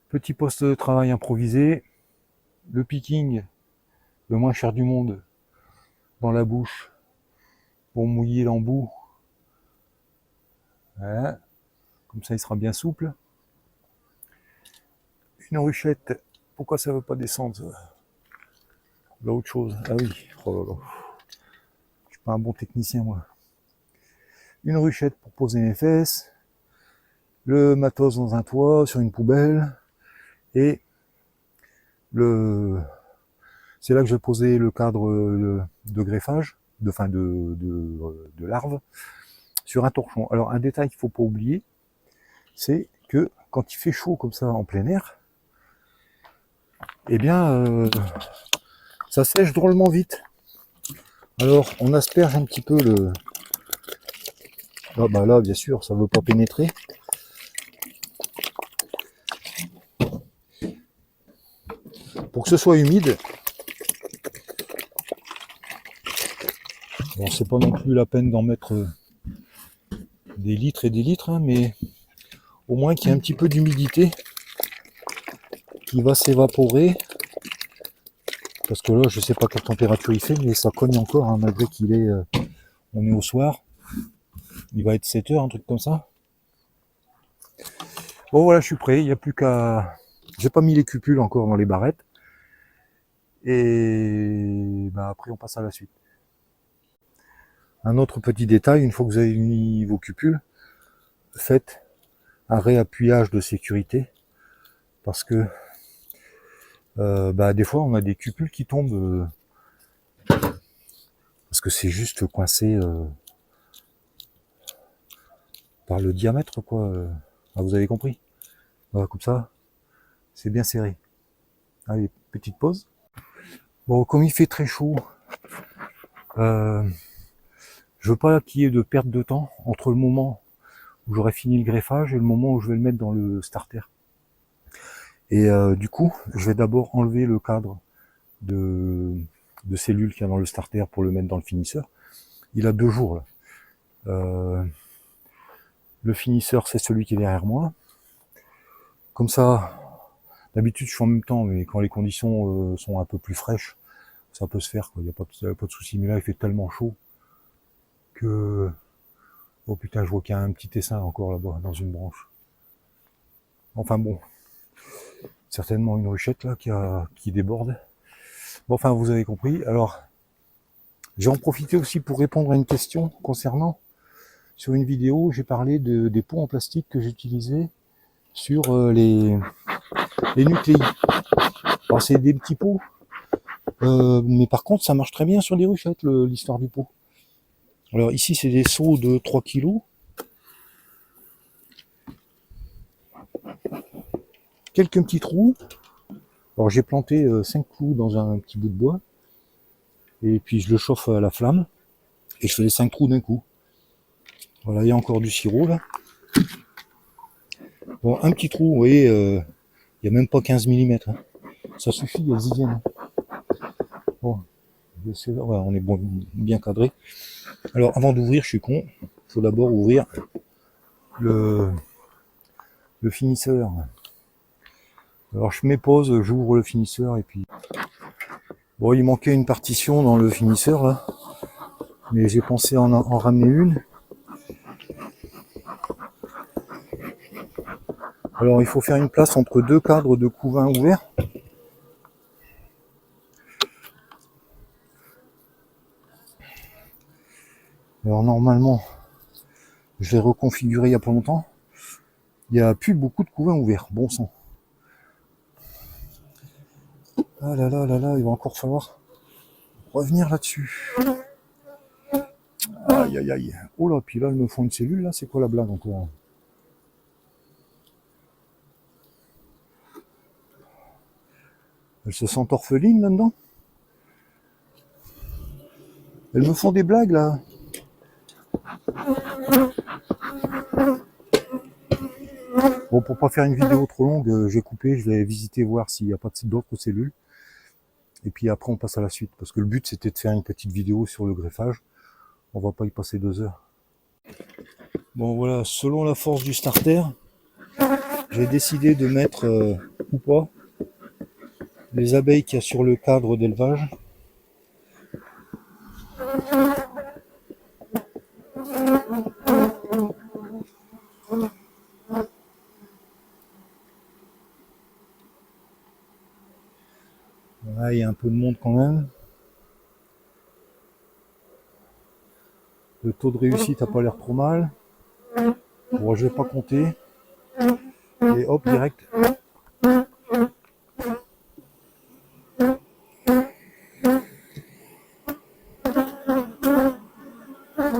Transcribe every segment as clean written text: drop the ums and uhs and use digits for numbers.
Petit poste de travail improvisé, le picking le moins cher du monde dans la bouche pour mouiller l'embout. Voilà. Comme ça il sera bien souple. Une ruchette, pourquoi ça ne veut pas descendre là, autre chose. Ah oui, oh là là. Je suis pas un bon technicien moi. Une ruchette pour poser mes fesses, le matos dans un toit, sur une poubelle, et c'est là que je vais poser le cadre de greffage, de larve, sur un torchon. Alors un détail qu'il ne faut pas oublier, c'est que quand il fait chaud comme ça en plein air, eh bien ça sèche drôlement vite. Alors on asperge un petit peu le... Ah bah là bien sûr ça ne veut pas pénétrer. Pour que ce soit humide, bon c'est pas non plus la peine d'en mettre des litres et des litres, hein, mais au moins qu'il y ait un petit peu d'humidité qui va s'évaporer. Parce que là, je sais pas quelle température il fait, mais ça cogne encore, hein, malgré qu'il est... on est au soir. Il va être 7 heures, un truc comme ça. Bon voilà, je suis prêt, il n'y a plus qu'à... J'ai pas mis les cupules encore dans les barrettes. Et bah, après, on passe à la suite. Un autre petit détail, une fois que vous avez mis vos cupules, faites un réappuyage de sécurité. Parce que bah, des fois, on a des cupules qui tombent... parce que c'est juste coincé par le diamètre, quoi. Ah, vous avez compris. Voilà, comme ça, c'est bien serré. Allez, petite pause. Bon, comme il fait très chaud, je veux pas qu'il y ait de perte de temps entre le moment où j'aurai fini le greffage et le moment où je vais le mettre dans le starter. Et du coup, je vais d'abord enlever le cadre de cellules qu'il y a dans le starter pour le mettre dans le finisseur. Il a 2 jours là. Le finisseur, c'est celui qui est derrière moi. Comme ça, d'habitude je fais en même temps, mais quand les conditions sont un peu plus fraîches, ça peut se faire, quoi. Il n'y a pas de souci. Mais là, il fait tellement chaud que... Oh putain, je vois qu'il y a un petit essaim encore là-bas, dans une branche. Enfin bon, certainement une ruchette là qui déborde. Bon, enfin, vous avez compris. Alors, j'ai en profité aussi pour répondre à une question concernant... Sur une vidéo, j'ai parlé des pots en plastique que j'utilisais sur les nucléi. Alors, c'est des petits pots, mais par contre, ça marche très bien sur des ruchettes, l'histoire du pot. Alors ici, c'est des seaux de 3 kg. Quelques petits trous. Alors j'ai planté 5 clous dans un petit bout de bois. Et puis je le chauffe à la flamme. Et je fais les 5 trous d'un coup. Voilà, il y a encore du sirop là. Bon, un petit trou, vous voyez, il n'y a même pas 15 mm. Hein. Ça suffit, elles y viennent. Bon, voilà, on est bon, bien cadré. Alors avant d'ouvrir, je suis con. Il faut d'abord ouvrir le finisseur. Alors je mets pause, j'ouvre le finisseur et puis... Bon, il manquait une partition dans le finisseur là. Mais j'ai pensé en ramener une. Alors il faut faire une place entre 2 cadres de couvain ouverts. Alors normalement, je l'ai reconfiguré il n'y a pas longtemps. Il n'y a plus beaucoup de couvains ouverts, bon sang. Ah là là là là, il va encore falloir revenir là-dessus. Aïe aïe aïe. Oh là, puis là, ils me font une cellule, là, c'est quoi la blague encore? Elles se sentent orphelines là-dedans? Elles me font des blagues là. Bon, pour pas faire une vidéo trop longue, j'ai coupé, je vais visiter voir s'il n'y a pas d'autres cellules. Et puis après on passe à la suite, parce que le but c'était de faire une petite vidéo sur le greffage. On va pas y passer 2 heures. Bon voilà, selon la force du starter, j'ai décidé de mettre ou pas, les abeilles qu'il y a sur le cadre d'élevage. Là, il y a un peu de monde quand même. Le taux de réussite n'a pas l'air trop mal. Bon, je vais pas compter. Et hop, direct.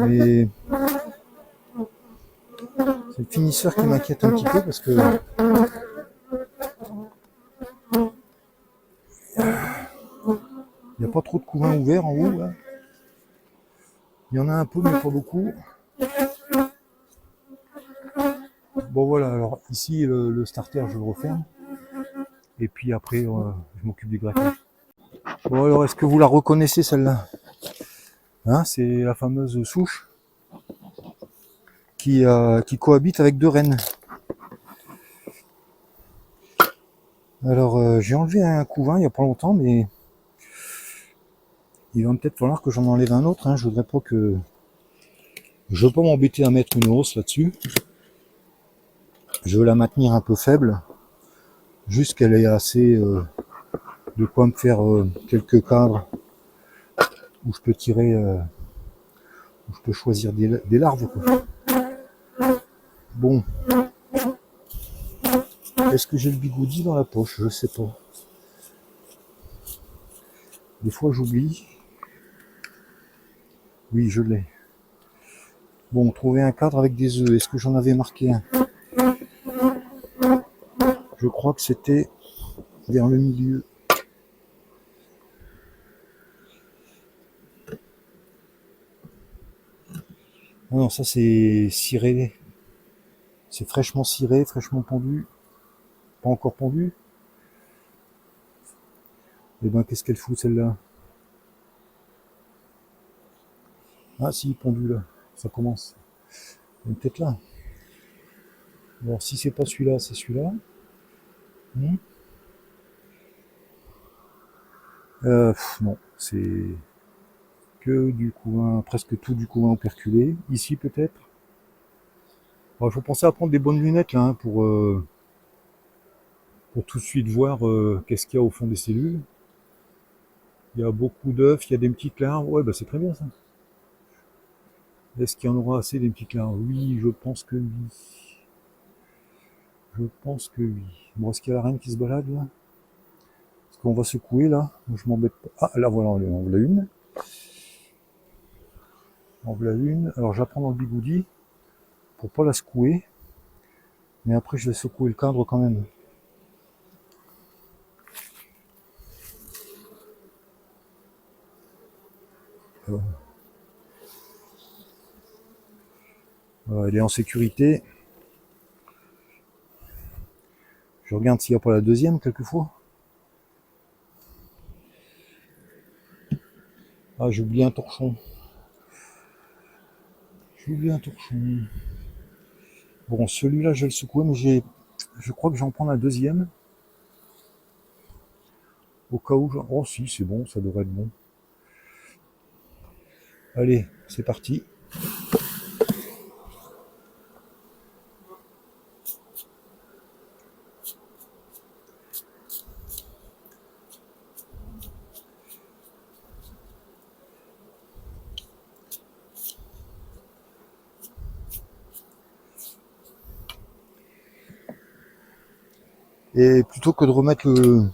Et c'est le finisseur qui m'inquiète un petit peu parce que il n'y a pas trop de couvains ouverts en haut. Là. Il y en a un peu, mais pas beaucoup. Bon voilà, alors ici le starter je le referme. Et puis après je m'occupe du greffage. Bon alors est-ce que vous la reconnaissez celle-là, hein, c'est la fameuse souche qui cohabite avec deux rennes. Alors j'ai enlevé un couvain il n'y a pas longtemps, mais il va peut-être falloir que j'en enlève un autre, hein. Je voudrais pas que... Je veux pas m'embêter à mettre une hausse là-dessus. Je veux la maintenir un peu faible, juste qu'elle ait assez de quoi me faire quelques cadres où je peux tirer, où je peux choisir des larves, quoi. Bon, est-ce que j'ai le bigoudi dans la poche? Je sais pas. Des fois j'oublie. Oui, je l'ai. Bon, trouver un cadre avec des œufs. Est-ce que j'en avais marqué un? Je crois que c'était vers le milieu. Ah non, ça c'est ciré. C'est fraîchement ciré, fraîchement pendu. Pas encore pendu. Et ben qu'est-ce qu'elle fout celle-là? Ah si, pendu là. Ça commence. Peut-être là. Alors si c'est pas celui-là, c'est celui-là. Non, c'est que du couvain, presque tout du couvain operculé. Ici peut-être. Alors, je pensais à prendre des bonnes lunettes là, hein, pour tout de suite voir qu'est-ce qu'il y a au fond des cellules. Il y a beaucoup d'œufs, il y a des petites larves. Ouais, bah c'est très bien ça. Est-ce qu'il y en aura assez des petites larves? Oui, je pense que oui. Je pense que oui. Bon, est-ce qu'il y a la reine qui se balade là? Est-ce qu'on va secouer là? Moi, je m'embête pas. Ah, là voilà, on voilà une. On voilà une. Alors je la prends dans le bigoudi pour pas la secouer. Mais après, je vais secouer le cadre quand même. Elle est en sécurité. Je regarde s'il n'y a pas la deuxième quelquefois. Ah, j'ai oublié un torchon. J'ai oublié un torchon. Bon, celui-là, je vais le secouer, mais je crois que j'en prends un deuxième. Au cas où... Oh si, c'est bon, ça devrait être bon. Allez, c'est parti. Et plutôt que de remettre le...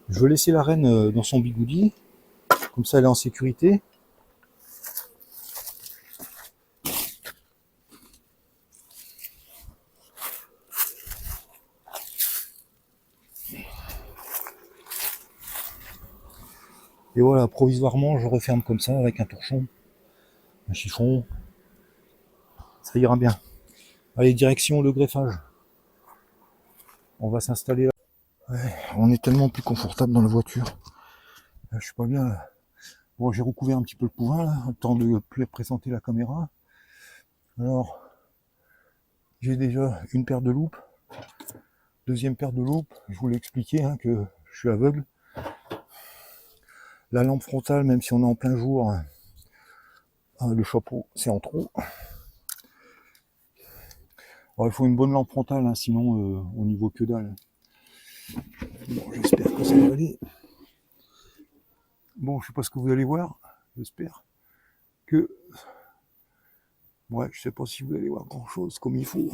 Je vais laisser la reine dans son bigoudi. Comme ça, elle est en sécurité. Et voilà, provisoirement, je referme comme ça avec un torchon, un chiffon. Ça ira bien. Allez, direction le greffage. On va s'installer là. Ouais, on est tellement plus confortable dans la voiture. Là, je suis pas bien là. Bon, j'ai recouvert un petit peu le couvain là, en temps de présenter la caméra. Alors, j'ai déjà une paire de loupes. Deuxième paire de loupes, je vous l'ai expliqué hein, que je suis aveugle. La lampe frontale, même si on est en plein jour, le chapeau c'est en trop. Alors, il faut une bonne lampe frontale, hein, sinon on n'y voit que dalle. Bon, j'espère que ça va aller. Bon, je sais pas ce que vous allez voir. J'espère que... Ouais, je sais pas si vous allez voir grand chose comme il faut.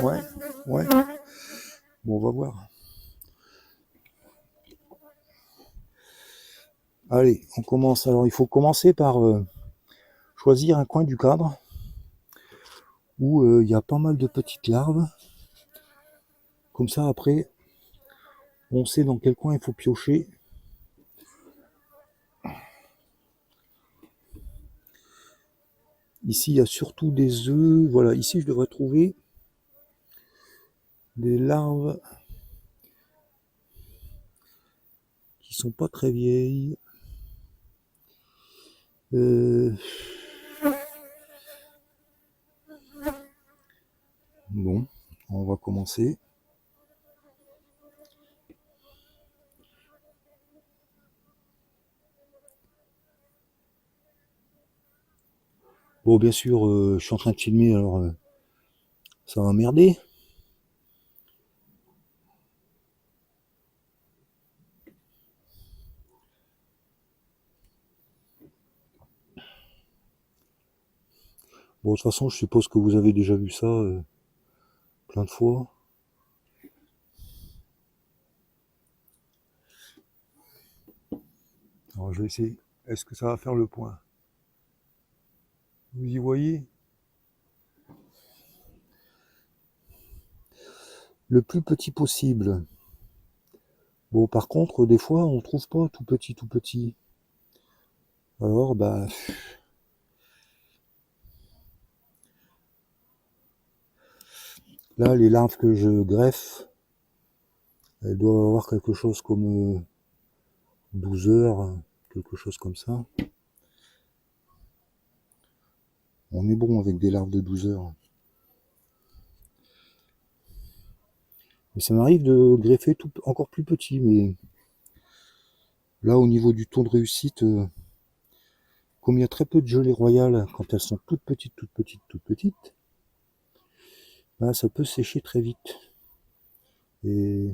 Ouais, ouais. Bon, on va voir. Allez, on commence. Alors, il faut commencer par choisir un coin du cadre où il y a pas mal de petites larves. Comme ça, après, on sait dans quel coin il faut piocher. Ici, il y a surtout des œufs. Voilà, ici, je devrais trouver des larves qui sont pas très vieilles. Bon, on va commencer. Bon, bien sûr, je suis en train de filmer, alors ça va merder. Bon, de toute façon, je suppose que vous avez déjà vu ça plein de fois. Alors, je vais essayer. Est-ce que ça va faire le point? Vous y voyez? Le plus petit possible. Bon, par contre, des fois, on trouve pas tout petit, tout petit. Alors, bah... Là, les larves que je greffe, elles doivent avoir quelque chose comme 12 heures, quelque chose comme ça. On est bon avec des larves de 12 heures. Mais ça m'arrive de greffer tout, encore plus petit, mais là, au niveau du taux de réussite, comme il y a très peu de gelées royales, quand elles sont toutes petites, toutes petites, toutes petites, bah, ça peut sécher très vite. Et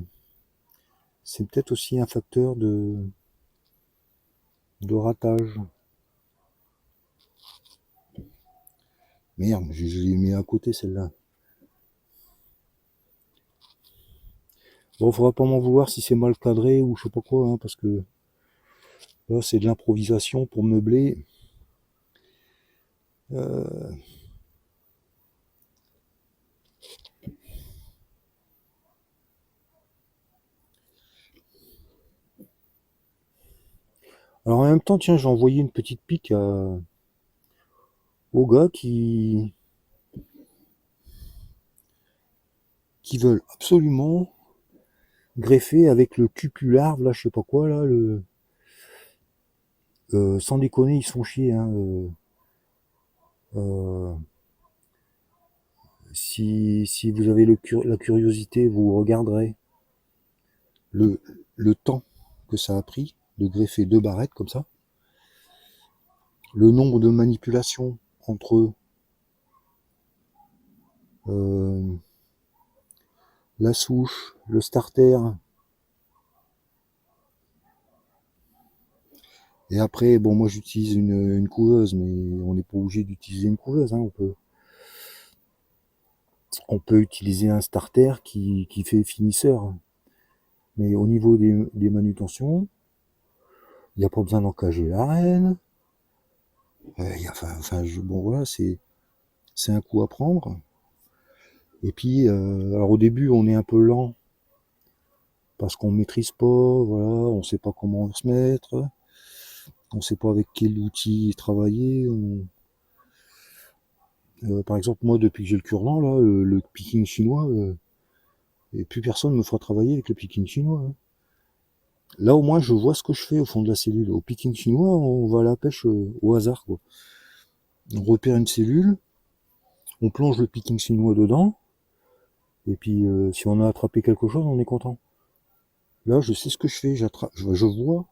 c'est peut-être aussi un facteur de ratage. Merde, je l'ai mis à côté celle-là. Bon, faudra pas m'en vouloir si c'est mal cadré ou je sais pas quoi, hein, parce que là c'est de l'improvisation pour meubler. Alors en même temps, tiens, j'ai envoyé une petite pique aux gars qui veulent absolument greffer avec le cupularve, là, je sais pas quoi, là, sans déconner, ils se font chier, hein, si vous avez la curiosité, vous regarderez le, le temps que ça a pris de greffer 2 barrettes comme ça, le nombre de manipulations entre la souche, le starter, et après, bon, moi j'utilise une couveuse, mais on n'est pas obligé d'utiliser une couveuse, hein, on peut utiliser un starter qui fait finisseur. Mais au niveau des manutentions, il n'y a pas besoin d'encager la reine. Bon voilà, c'est un coup à prendre. Et puis, alors au début, on est un peu lent parce qu'on maîtrise pas, voilà, on sait pas comment se mettre, on sait pas avec quel outil travailler. Par exemple, moi, depuis que j'ai le cure-dent, là, le picking chinois, et plus personne me fera travailler avec le picking chinois, hein. Là, au moins, je vois ce que je fais au fond de la cellule. Au picking chinois, on va à la pêche au hasard, quoi. On repère une cellule, on plonge le picking chinois dedans, Et puis si on a attrapé quelque chose, on est content. Là, je sais ce que je fais, je vois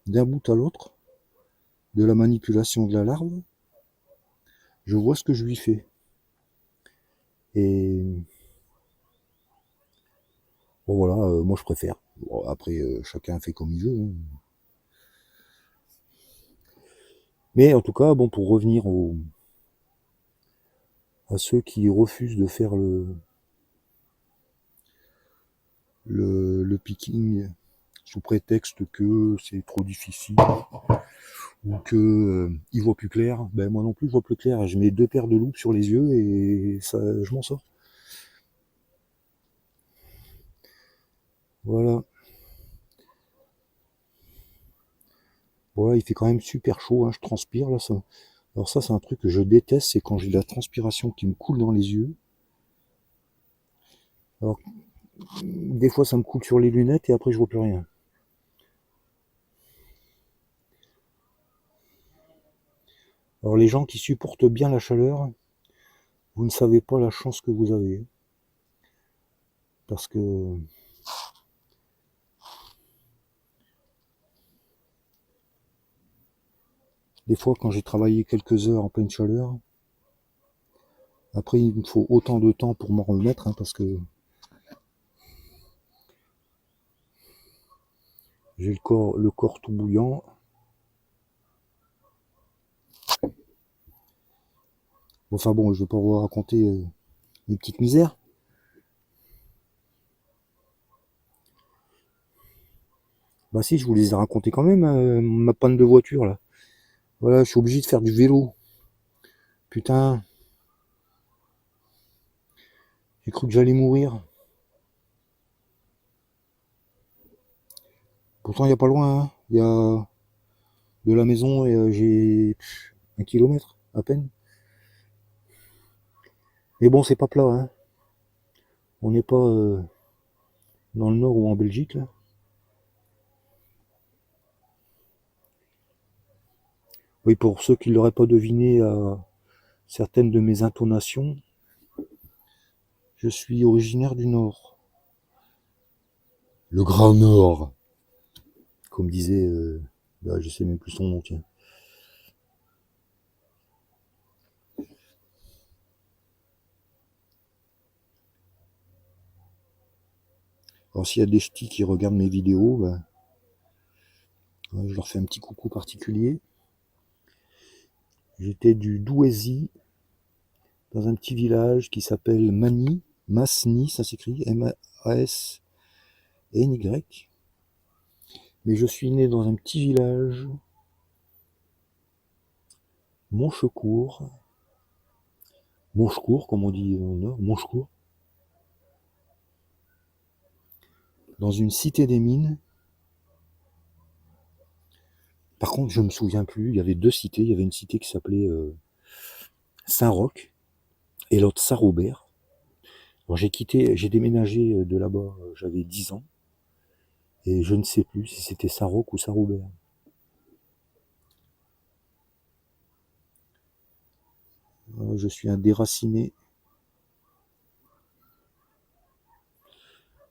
d'un bout à l'autre de la manipulation de la larve, je vois ce que je lui fais. Et bon voilà, moi je préfère. Bon, après, chacun fait comme il veut. Hein. Mais en tout cas, bon, pour revenir à ceux qui refusent de faire le picking sous prétexte que c'est trop difficile ou que ils voient plus clair, ben moi non plus je vois plus clair. Je mets 2 paires de loupes sur les yeux et ça, je m'en sors. Voilà. Bon là, il fait quand même super chaud, hein, je transpire là. Ça. Alors ça, c'est un truc que je déteste, c'est quand j'ai de la transpiration qui me coule dans les yeux. Alors, des fois, ça me coule sur les lunettes et après, je vois plus rien. Alors les gens qui supportent bien la chaleur, vous ne savez pas la chance que vous avez. Parce que des fois, quand j'ai travaillé quelques heures en pleine chaleur, après, il me faut autant de temps pour m'en remettre, hein, parce que j'ai le corps tout bouillant. Enfin bon, je vais pas vous raconter mes petites misères. Bah si, je vous les ai racontées quand même, ma panne de voiture là. Voilà, je suis obligé de faire du vélo. Putain, j'ai cru que j'allais mourir. Pourtant, il n'y a pas loin, hein. Il y a de la maison et j'ai 1 kilomètre à peine. Mais bon, c'est pas plat, hein. On n'est pas dans le nord ou en Belgique là. Oui, pour ceux qui ne l'auraient pas deviné à certaines de mes intonations, je suis originaire du Nord. Le Grand Nord, comme disait, bah, je sais même plus son nom, tiens. Alors s'il y a des ch'tis qui regardent mes vidéos, bah, je leur fais un petit coucou particulier. J'étais du Douaisis, dans un petit village qui s'appelle Masny, ça s'écrit M-A-S-N-Y. Mais je suis né dans un petit village, Monchecourt, comme on dit au nord, Monchecourt, dans une cité des mines. Par contre, je me souviens plus, il y avait 2 cités, il y avait une cité qui s'appelait Saint-Roch et l'autre Saint-Robert. Alors j'ai déménagé de là-bas, j'avais 10 ans, et je ne sais plus si c'était Saint-Roch ou Saint-Robert. Je suis un déraciné.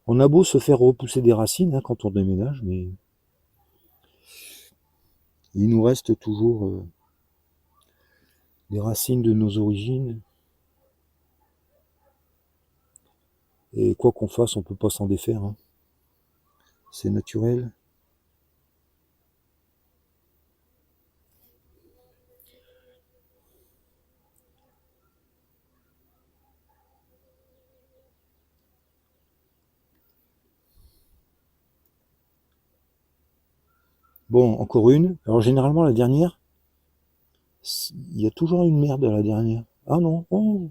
On a beau se faire repousser des racines hein, quand on déménage, mais il nous reste toujours des racines de nos origines. Et quoi qu'on fasse, on peut pas s'en défaire. Hein. C'est naturel. Bon, encore une. Alors généralement la dernière, il y a toujours une merde à la dernière. Ah non, oh,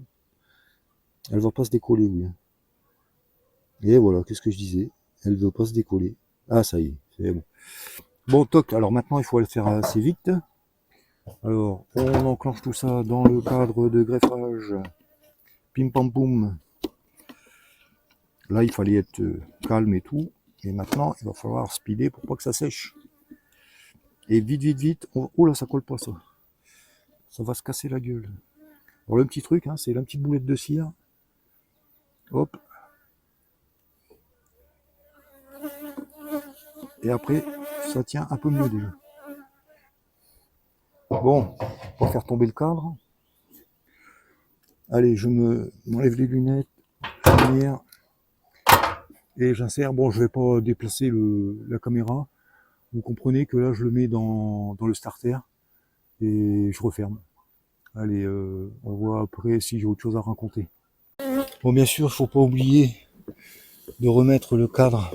elle va pas se décoller, oui. Et voilà, qu'est-ce que je disais? Elle veut pas se décoller. Ah ça y est, c'est bon. Bon, toc, alors maintenant il faut le faire assez vite. Alors, on enclenche tout ça dans le cadre de greffage. Pim pam poum. Là, il fallait être calme et tout. Et maintenant, il va falloir speeder pour pas que ça sèche. Et vite, vite, vite. Oh là, ça colle pas ça. Ça va se casser la gueule. Alors le petit truc, hein, c'est la petite boulette de cire. Hop. Et après, ça tient un peu mieux déjà. Bon, on va faire tomber le cadre. Allez, je m'enlève les lunettes, la lumière, et j'insère. Bon, je vais pas déplacer la caméra. Vous comprenez que là, je le mets dans le starter et je referme. Allez, on voit après si j'ai autre chose à raconter. Bon, bien sûr, il faut pas oublier de remettre le cadre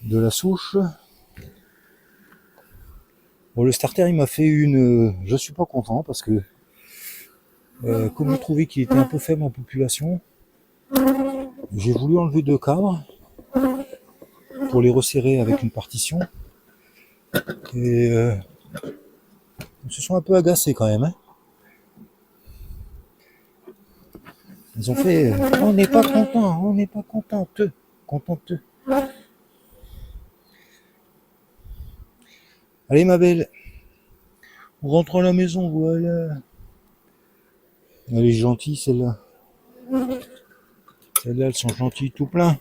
de la souche. Bon, le starter, il m'a fait une... je suis pas content parce que comme je trouvais qu'il était un peu faible en population, j'ai voulu enlever 2 cadres pour les resserrer avec une partition. Et ils se sont un peu agacés quand même. Hein. Ils ont fait on n'est pas content, on n'est pas contente. Contente. Allez ma belle, on rentre à la maison, voilà. Elle est gentille celle-là. Celles-là, elles sont gentilles tout plein.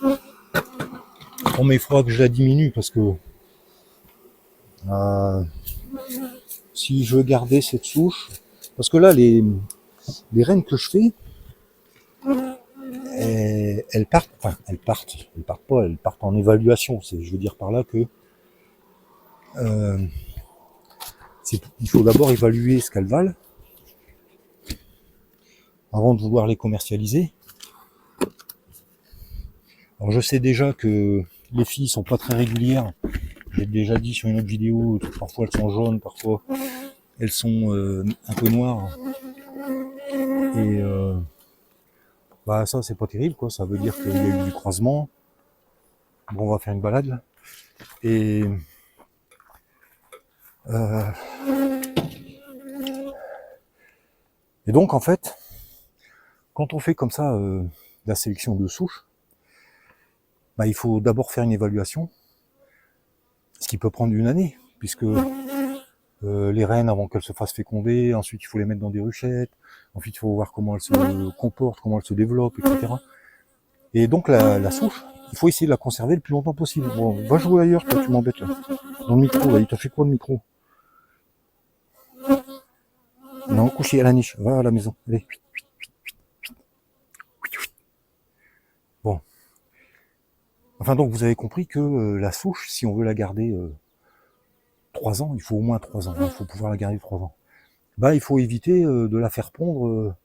Bon, mais il faudra que je la diminue parce que si je veux garder cette souche, parce que là, les rennes que je fais, elles partent pas, elles partent en évaluation. Je veux dire par là que il faut d'abord évaluer ce qu'elles valent avant de vouloir les commercialiser. Alors je sais déjà que les filles sont pas très régulières. J'ai déjà dit sur une autre vidéo, parfois elles sont jaunes, parfois elles sont un peu noires. Et bah ça c'est pas terrible quoi, ça veut dire qu'il y a eu du croisement. Bon, on va faire une balade là. Et donc en fait, quand on fait comme ça la sélection de souches, bah, il faut d'abord faire une évaluation, ce qui peut prendre une année, puisque les rennes, avant qu'elles se fassent féconder, ensuite il faut les mettre dans des ruchettes, ensuite il faut voir comment elles se comportent, comment elles se développent, etc. Et donc la souche, il faut essayer de la conserver le plus longtemps possible. Bon, va jouer ailleurs, toi, tu m'embêtes là. Dans le micro, là, il t'a fait quoi le micro? Non, couché à la niche, va à la maison, allez. Bon. Enfin donc vous avez compris que la souche, si on veut la garder 3 ans, il faut au moins 3 ans, il faut pouvoir la garder 3 ans. Bah il faut éviter de la faire pondre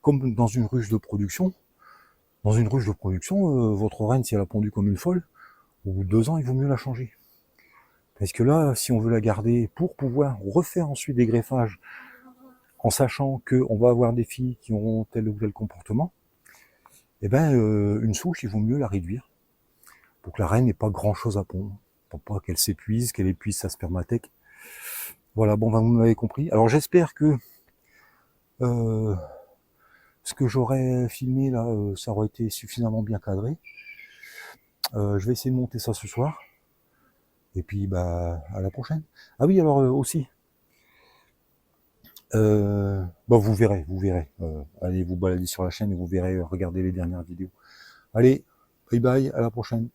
comme dans une ruche de production. Dans une ruche de production, votre reine, si elle a pondu comme une folle, au bout de 2 ans, il vaut mieux la changer. Parce que là, si on veut la garder pour pouvoir refaire ensuite des greffages, en sachant qu'on va avoir des filles qui auront tel ou tel comportement, eh ben une souche, il vaut mieux la réduire pour que la reine n'ait pas grand chose à pondre, pour pas qu'elle s'épuise, qu'elle épuise sa spermathèque. Voilà, bon, ben, vous m'avez compris. Alors j'espère que ce que j'aurais filmé là, ça aurait été suffisamment bien cadré. Je vais essayer de monter ça ce soir. Et puis bah à la prochaine. Ah oui, alors aussi. Bon, vous verrez. Allez vous balader sur la chaîne et vous verrez, regardez les dernières vidéos. Allez, bye bye, à la prochaine.